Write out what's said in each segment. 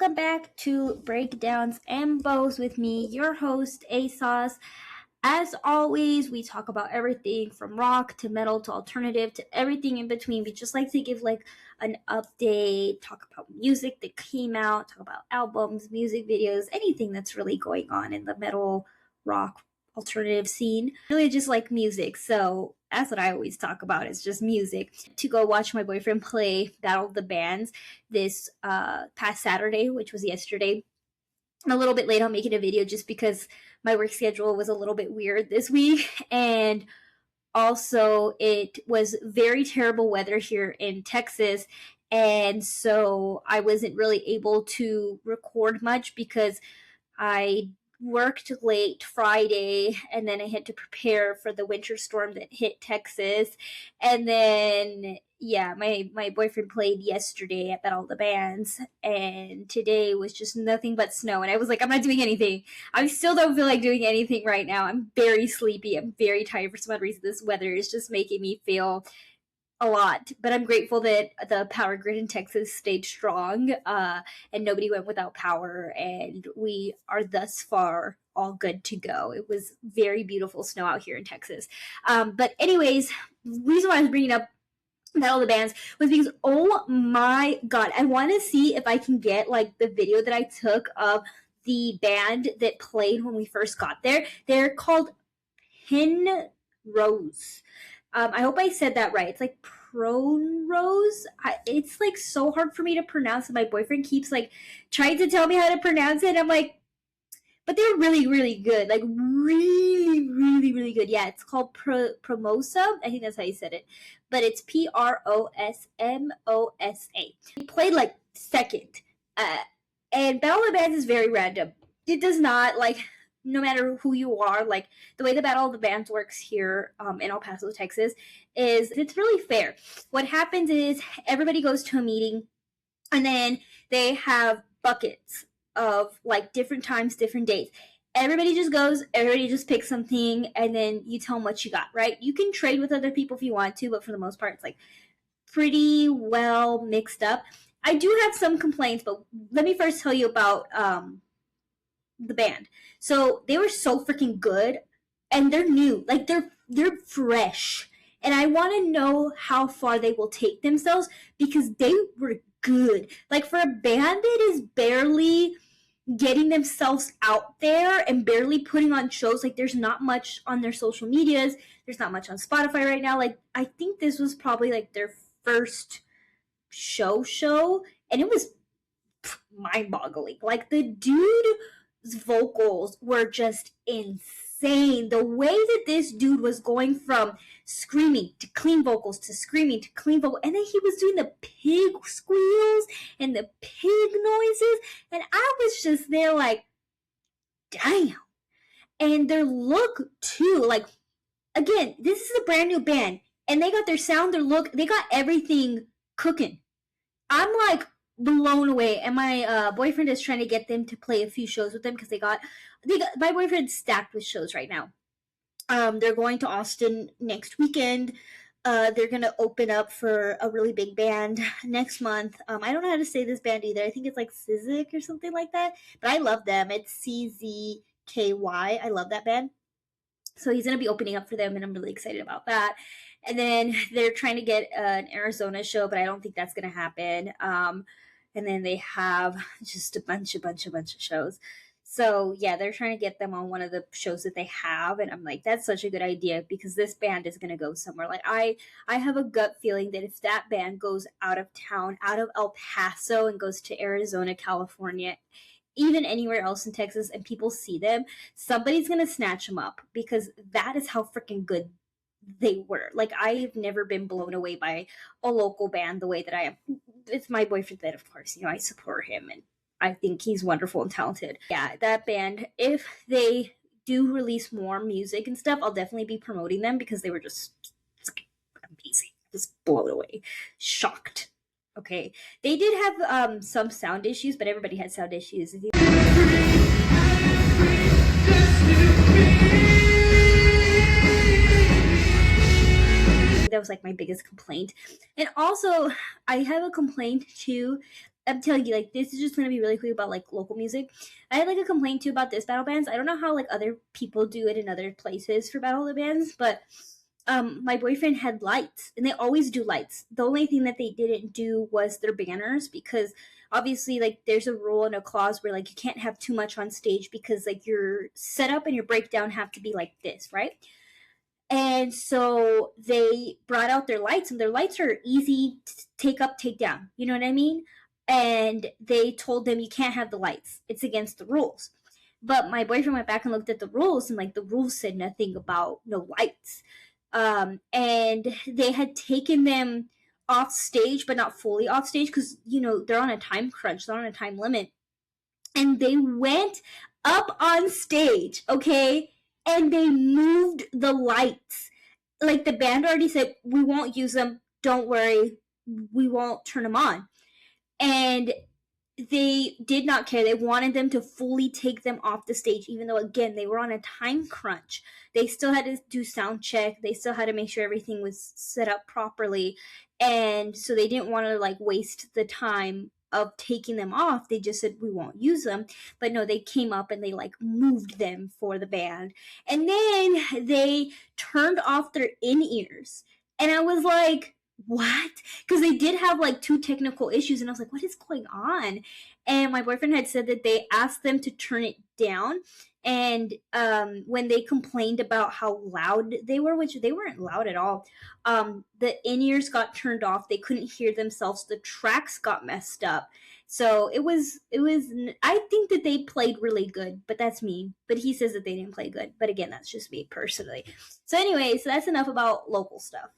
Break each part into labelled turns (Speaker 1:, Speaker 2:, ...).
Speaker 1: Welcome back to Breakdowns and Bows with me, your host, ASOS. As always, we talk about everything from rock to metal to alternative to everything in between. We just like to give an update, talk about music that came out, talk about albums, music videos, anything that's really going on in the metal, rock, alternative scene. Really just like music. So that's what I always talk about. It's just music. To go watch my boyfriend play Battle of the Bands this past Saturday, which was yesterday. I'm a little bit late on making a video just because my work schedule was a little bit weird this week. And also it was very terrible weather here in Texas. And so I wasn't really able to record much because I worked late Friday and then I had to prepare for the winter storm that hit Texas. And then, yeah, my boyfriend played yesterday at Battle of the Bands, and today was just nothing but snow. And I was like, I'm not doing anything. I still don't feel like doing anything right now. I'm very sleepy. I'm very tired for some odd reason. This weather is just making me feel a lot, but I'm grateful that the power grid in Texas stayed strong and nobody went without power, and we are thus far all good to go. It was very beautiful snow out here in Texas. But anyways, the reason why I was bringing up Battle of the Bands was because, oh my god, I want to see if I can get like the video that I took of the band that played when we first got there. They're called Rose. I hope I said that right. It's like Rose. It's like so hard for me to pronounce, and my boyfriend keeps like trying to tell me how to pronounce it. I'm like, but they're really, really good. Like really, really, really good. Yeah, it's called Promosa. I think that's how you said it. But it's Prosmosa. He played like second. And Battle of the Bands is very random. It does not like, no matter who you are, like the way the Battle of the Bands works here in El Paso, Texas, is it's really fair. What happens is everybody goes to a meeting, and then they have buckets of like different times, different dates. Everybody just goes, everybody just picks something, and then you tell them what you got, right? You can trade with other people if you want to, but for the most part, it's like pretty well mixed up. I do have some complaints, but let me first tell you about the band. So they were so freaking good, and they're new, like they're fresh, and I want to know how far they will take themselves because they were good. Like for a band that is barely getting themselves out there and barely putting on shows, like there's not much on their social medias, there's not much on Spotify right now. Like I think this was probably like their first show, and it was mind-boggling. Like the dude's vocals were just insane. The way that this dude was going from screaming to clean vocals to screaming to clean vocals, and then he was doing the pig squeals and the pig noises, and I was just there like, damn. And their look too, like, again, this is a brand new band, and they got their sound, their look, they got everything cooking. I'm like blown away, and my boyfriend is trying to get them to play a few shows with them because they got my boyfriend's stacked with shows right now. They're going to Austin next weekend. They're gonna open up for a really big band next month. I don't know how to say this band either. I think it's like Sizik or something like that, but I love them. It's CZKY. I love that band. So he's gonna be opening up for them, and I'm really excited about that. And then they're trying to get an Arizona show, but I don't think that's gonna happen. And then they have just a bunch of shows. So yeah, they're trying to get them on one of the shows that they have, and I'm like, that's such a good idea because this band is gonna go somewhere. Like I have a gut feeling that if that band goes out of town, out of El Paso, and goes to Arizona, California, even anywhere else in Texas, and people see them, somebody's gonna snatch them up because that is how freaking good they were. Like I've never been blown away by a local band the way that I am. It's my boyfriend that, of course, I support him, and I think he's wonderful and talented. Yeah, that band, if they do release more music and stuff, I'll definitely be promoting them because they were just amazing. Just blown away. Shocked. Okay. They did have some sound issues, but everybody had sound issues. That was like my biggest complaint. And also, I have a complaint too I'm telling you, like, this is just gonna be really quick about like local music. I had like a complaint too about this battle bands. I don't know how like other people do it in other places for battle bands, but my boyfriend had lights, and they always do lights. The only thing that they didn't do was their banners, because obviously like there's a rule and a clause where like you can't have too much on stage, because like your setup and your breakdown have to be like this, right? And so they brought out their lights, and their lights are easy to take up, take down. You know what I mean? And they told them you can't have the lights. It's against the rules. But my boyfriend went back and looked at the rules, and like the rules said nothing about no lights. And they had taken them off stage, but not fully off stage, because you know they're on a time crunch, they're on a time limit, and they went up on stage, okay, and they moved the lights. Like the band already said, we won't use them. Don't worry, we won't turn them on. And they did not care. They wanted them to fully take them off the stage, even though, again, they were on a time crunch. They still had to do sound check. They still had to make sure everything was set up properly. And so they didn't want to, like, waste the time of taking them off. They just said, we won't use them. But no, they came up and they, like, moved them for the band. And then they turned off their in-ears. And I was like, what? Because they did have like two technical issues, and I was like, what is going on? And my boyfriend had said that they asked them to turn it down, and when they complained about how loud they were, which they weren't loud at all, the in-ears got turned off. They couldn't hear themselves. The tracks got messed up. So it was I think that they played really good, but that's me. But he says that they didn't play good. But again, that's just me personally. So anyway, so that's enough about local stuff.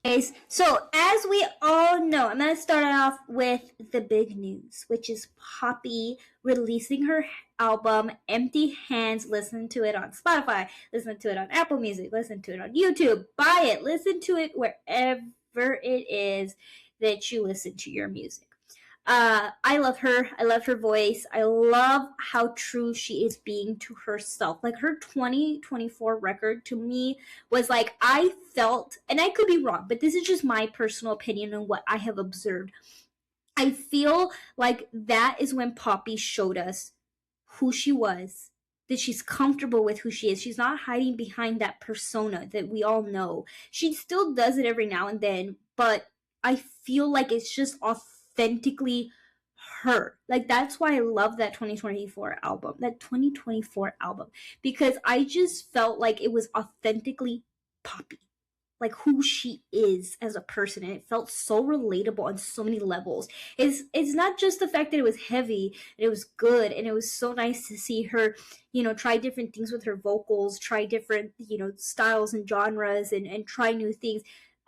Speaker 1: Guys, so as we all know, I'm going to start off with the big news, which is Poppy releasing her album Empty Hands. Listen to it on Spotify, listen to it on Apple Music, listen to it on YouTube, buy it, listen to it wherever it is that you listen to your music. I love her. I love her voice. I love how true she is being to herself. Like her 2024 record to me was like, I felt, and I could be wrong, but this is just my personal opinion and what I have observed. I feel like that is when Poppy showed us who she was, that she's comfortable with who she is. She's not hiding behind that persona that we all know. She still does it every now and then, but I feel like it's just authentically her. Like that's why I love that 2024 album, because I just felt like it was authentically Poppy, like who she is as a person, and it felt so relatable on so many levels. It's not just the fact that it was heavy, and it was good, and it was so nice to see her, you know, try different things with her vocals, try different, you know, styles and genres, and try new things.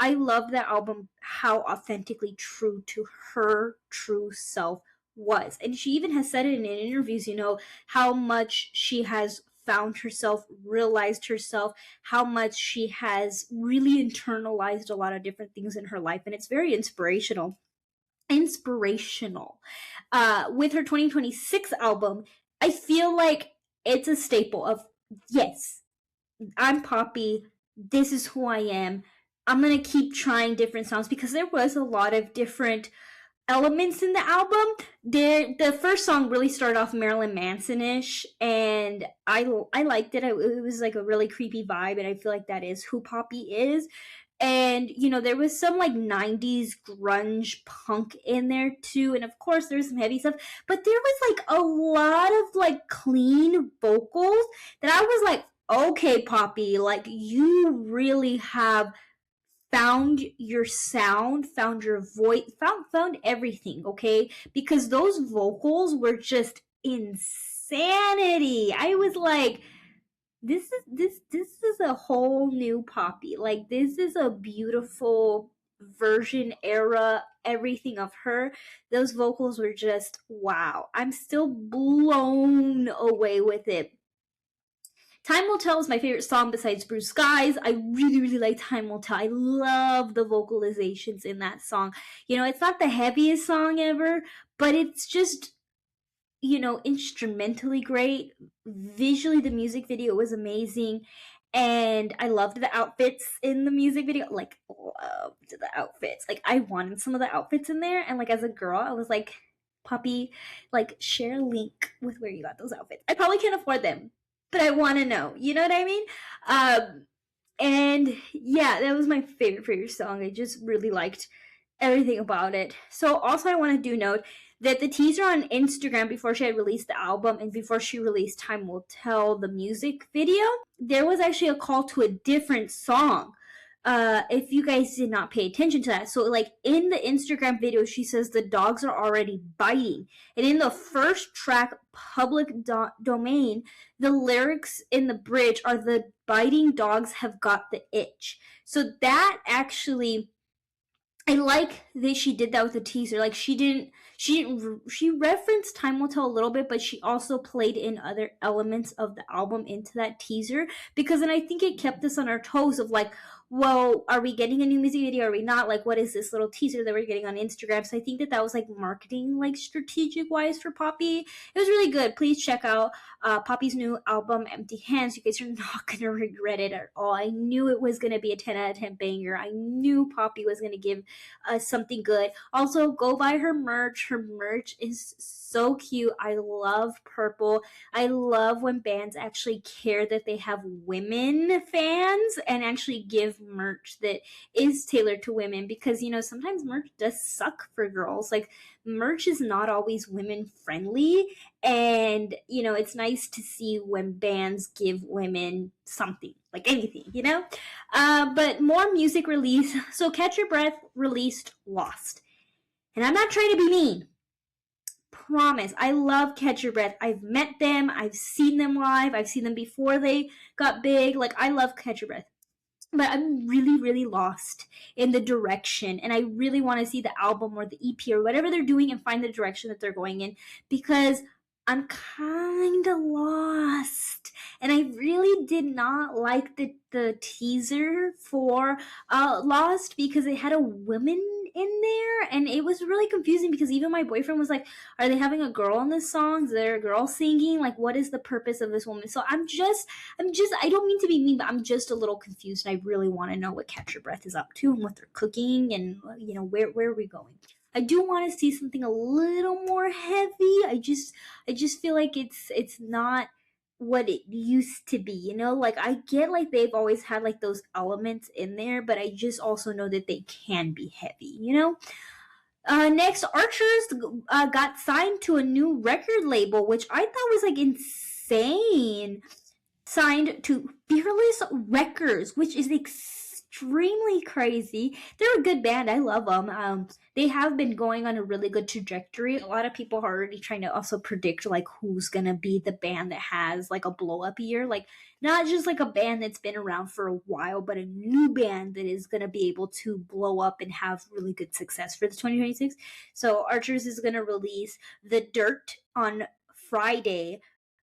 Speaker 1: I love that album, how authentically true to her true self was. And she even has said it in interviews, you know, how much she has found herself, realized herself, how much she has really internalized a lot of different things in her life. And it's very inspirational. With her 2026 album, I feel like it's a staple of, yes, I'm Poppy. This is who I am. I'm going to keep trying different sounds, because there was a lot of different elements in the album. The first song really started off Marilyn Manson-ish, and I liked it. It was like a really creepy vibe, and I feel like that is who Poppy is. And, you know, there was some like 90s grunge punk in there too. And of course, there's some heavy stuff. But there was like a lot of like clean vocals that I was like, okay, Poppy, like you really have found your sound, found your voice, found everything, okay? Because those vocals were just insanity. I was like, this is a whole new Poppy. Like this is a beautiful version, era, everything of her. Those vocals were just wow. I'm still blown away with it. Time Will Tell is my favorite song besides Bruised Skies. I really, really like Time Will Tell. I love the vocalizations in that song. You know, it's not the heaviest song ever, but it's just, you know, instrumentally great. Visually, the music video was amazing. And I loved the outfits in the music video. Like, loved the outfits. Like, I wanted some of the outfits in there. And, like, as a girl, I was like, Poppy, like, share a link with where you got those outfits. I probably can't afford them, but I want to know. You know what I mean? And yeah, that was my favorite song. I just really liked everything about it. So also I want to do note that the teaser on Instagram before she had released the album and before she released Time Will Tell, the music video, there was actually a call to a different song. If you guys did not pay attention to that. So like in the Instagram video, she says the dogs are already biting. And in the first track, Public Domain, the lyrics in the bridge are the biting dogs have got the itch. So that actually, I like that she did that with the teaser. Like she referenced Time Will Tell a little bit, but she also played in other elements of the album into that teaser, because then I think it kept us on our toes of like, well, are we getting a new music video? Are we not? Like, what is this little teaser that we're getting on Instagram? So I think that was like marketing, like strategic wise for Poppy. It was really good. Please check out Poppy's new album, Empty Hands. You guys are not going to regret it at all. I knew it was going to be a 10 out of 10 banger. I knew Poppy was going to give something good. Also, go buy her merch. Her merch is so cute. I love purple. I love when bands actually care that they have women fans and actually give merch that is tailored to women, because, you know, sometimes merch does suck for girls. Like, merch is not always women friendly, and, you know, it's nice to see when bands give women something, like anything, you know? But more music release. So Catch Your Breath released Lost. And I'm not trying to be mean. Promise. I love Catch Your Breath. I've met them. I've seen them live. I've seen them before they got big. Like, I love Catch Your Breath. But I'm really, really lost in the direction. And I really want to see the album or the EP or whatever they're doing and find the direction that they're going in, because I'm kind of lost. And I really did not like the teaser for Lost, because it had a woman in there, and it was really confusing, because even my boyfriend was like, are they having a girl in this song? Is there a girl singing? Like, what is the purpose of this woman? So I'm just, I don't mean to be mean, but I'm just a little confused, and I really want to know what Catch Your Breath is up to and what they're cooking, and, you know, where are we going? I do want to see something a little more heavy. I just feel like it's not what it used to be, you know? Like, I get like they've always had like those elements in there, but I just also know that they can be heavy, you know? Next, Archers got signed to a new record label, which I thought was like insane. Signed to Fearless Records, which is extremely crazy. They're a good band. I love them. They have been going on a really good trajectory. A lot of people are already trying to also predict like who's gonna be the band that has like a blow up year. Like, not just like a band that's been around for a while, but a new band that is gonna be able to blow up and have really good success for the 2026. So Archers is gonna release The Dirt on Friday,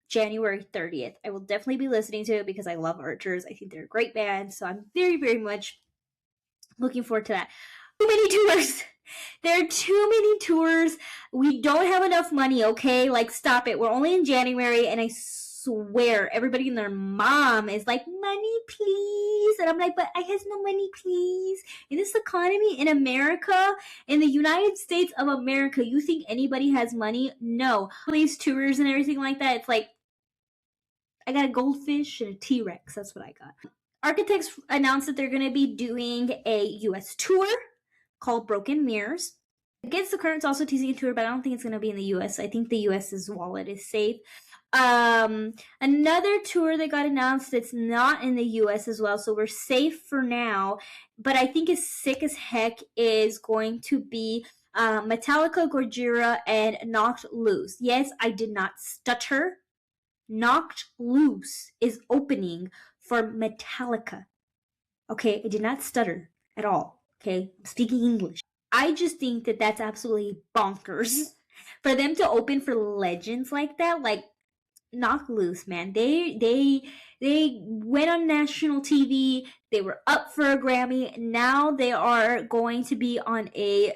Speaker 1: January 30th. I will definitely be listening to it because I love Archers. I think they're a great band, so I'm very, very much looking forward to that. Too many tours. There are too many tours. We don't have enough money, okay? Like, stop it. We're only in January, and I swear everybody and their mom is like, money, please. And I'm like, but I has no money, please. In this economy, in America, in the United States of America, you think anybody has money? No. These tours and everything like that, it's like, I got a goldfish and a T-Rex. That's what I got. Architects announced that they're going to be doing a U.S. tour called Broken Mirrors. Against the Current's also teasing a tour, but I don't think it's going to be in the U.S. I think the U.S.'s wallet is safe. Another tour that got announced that's not in the U.S. as well, so we're safe for now, but I think is sick as heck, is going to be Metallica, Gojira, and Knocked Loose. Yes, I did not stutter. Knocked Loose is opening for Metallica. Okay, I did not stutter at all. Okay, I'm speaking English. I just think that that's absolutely bonkers for them to open for legends like that. Like, Knock Loose, man. They went on national TV. They were up for a Grammy. Now they are going to be on a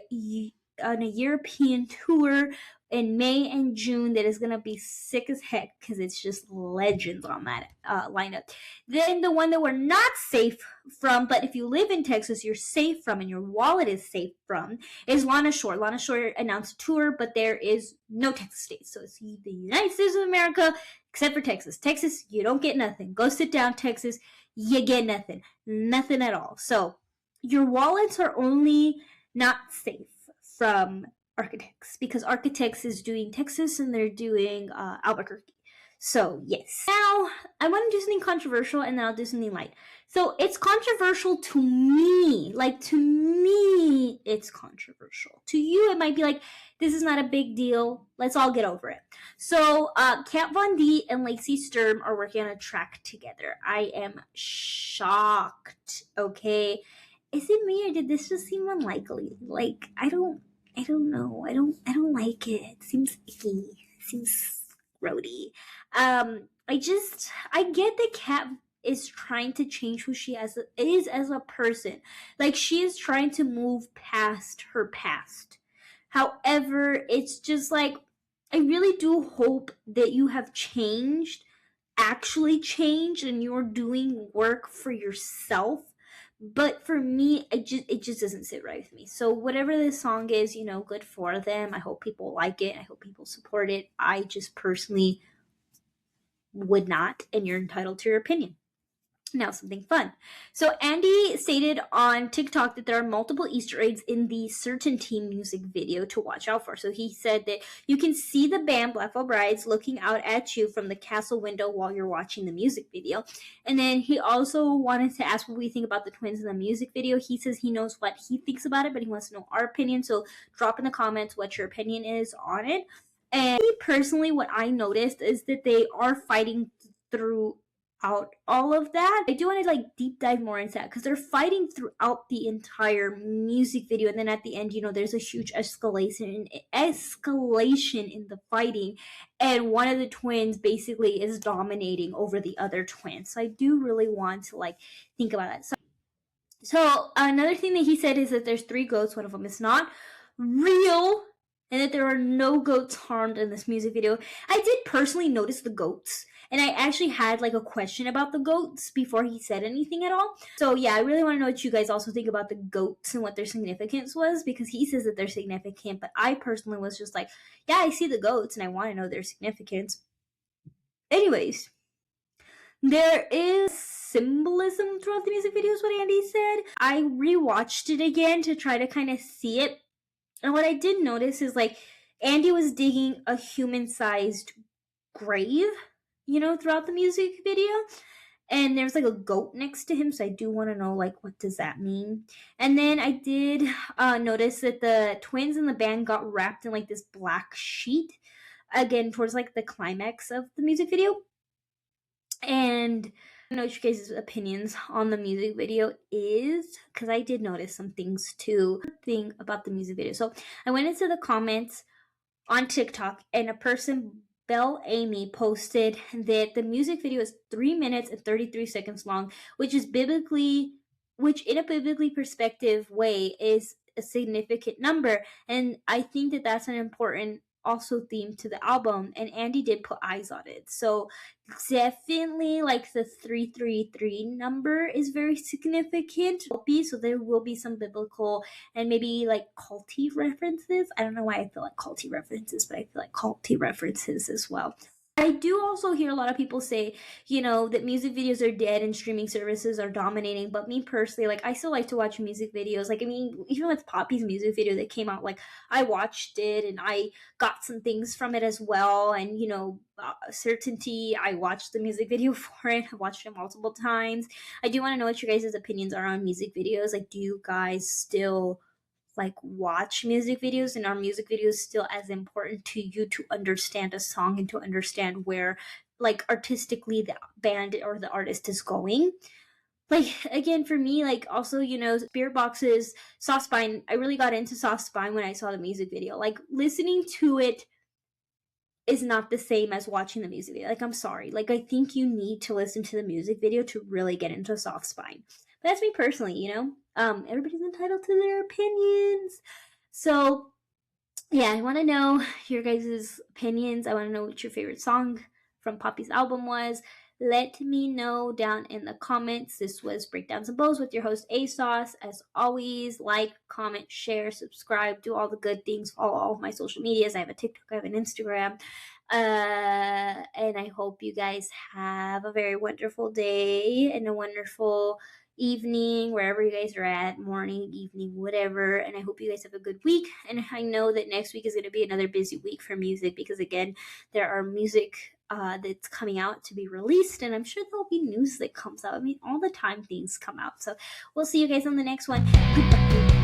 Speaker 1: European tour. in May and June that is going to be sick as heck because it's just legends on that lineup. Then the one that we're not safe from, but if you live in Texas, you're safe from and your wallet is safe from, is Lana Shore. Lana Shore announced a tour, but there is no Texas state. So it's the United States of America, except for Texas. Texas, you don't get nothing. Go sit down, Texas. You get nothing. Nothing at all. So your wallets are only not safe from Architects because Architects is doing Texas and they're doing Albuquerque. So yes. Now I want to do something controversial and then I'll do something light. So it's controversial to me. Like to me, it's controversial. To you, it might be like, this is not a big deal. Let's all get over it. So Kat Von D and Lacey Sturm are working on a track together. I am shocked. Okay. Is it me or did this just seem unlikely? Like, I don't know. I don't like it. It seems icky. It seems grody. I get that Kat is trying to change who she is as a person. Like, she is trying to move past her past. However, it's just like, I really do hope that you have changed, actually changed, and you're doing work for yourself. But for me, it just doesn't sit right with me. So whatever this song is, good for them. I hope people like it. I hope people support it. I just personally would not, and you're entitled to your opinion. Now, something fun. So Andy stated on TikTok that there are multiple Easter eggs in the Certainty music video to watch out for. So he said that you can see the band Black Veil Brides looking out at you from the castle window while you're watching the music video. And then he also wanted to ask what we think about the twins in the music video. He says he knows what he thinks about it, but he wants to know our opinion. So drop in the comments what your opinion is on it. And personally, what I noticed is that they are fighting throughout all of that. I do want to deep dive more into that because they're fighting throughout the entire music video, and then at the end, there's a huge escalation in the fighting, and one of the twins basically is dominating over the other twin. So I do really want to think about that. So another thing that he said is that there's 3 goats. One of them is not real, and that there are no goats harmed in this music video. I did personally notice the goats. And I actually had a question about the goats before he said anything at all. So yeah, I really want to know what you guys also think about the goats and what their significance was, because he says that they're significant, but I personally was just like, yeah, I see the goats and I want to know their significance. Anyways, there is symbolism throughout the music video is what Andy said. I rewatched it again to try to kind of see it. And what I did notice is Andy was digging a human-sized grave, throughout the music video, and there's a goat next to him, so I do want to know what does that mean. And then I did notice that the twins in the band got wrapped in this black sheet again towards the climax of the music video. And I know what you guys' opinions on the music video is, because I did notice some things too. Thing about the music video. So I went into the comments on TikTok, and a person, Belle Amy, posted that the music video is 3 minutes and 33 seconds long, which in a biblically perspective way is a significant number. And I think that that's an important also theme to the album, and Andy did put eyes on it. So definitely the 333 number is very significant. So there will be some biblical and maybe culty references. I don't know why I feel culty references, but I feel culty references as well. I do also hear a lot of people say, that music videos are dead and streaming services are dominating. But me personally, I still like to watch music videos. Even with Poppy's music video that came out, I watched it and I got some things from it as well. And, Certainty, I watched the music video for it. I watched it multiple times. I do want to know what your guys' opinions are on music videos. Do you guys still watch music videos, and are music videos still as important to you to understand a song and to understand where artistically the band or the artist is going? Again, for me, also, Spirit Box's Soft Spine, I really got into Soft Spine when I saw the music video. Listening to it is not the same as watching the music video. I'm sorry. I think you need to listen to the music video to really get into Soft Spine. But that's me personally, everybody's entitled to their opinions. So yeah, I want to know your guys' opinions. I want to know what your favorite song from Poppy's album was. Let me know down in the comments. This was Breakdowns and Bows with your host ASOS. As always, like, comment, share, subscribe, do all the good things. Follow all of my social medias. I have a TikTok, I have an Instagram. And I hope you guys have a very wonderful day and a wonderful evening, wherever you guys are at, morning, evening, whatever. And I hope you guys have a good week. And I know that next week is going to be another busy week for music because, again, there are music that's coming out to be released. And I'm sure there'll be news that comes out. I mean, all the time things come out. So we'll see you guys on the next one. Goodbye.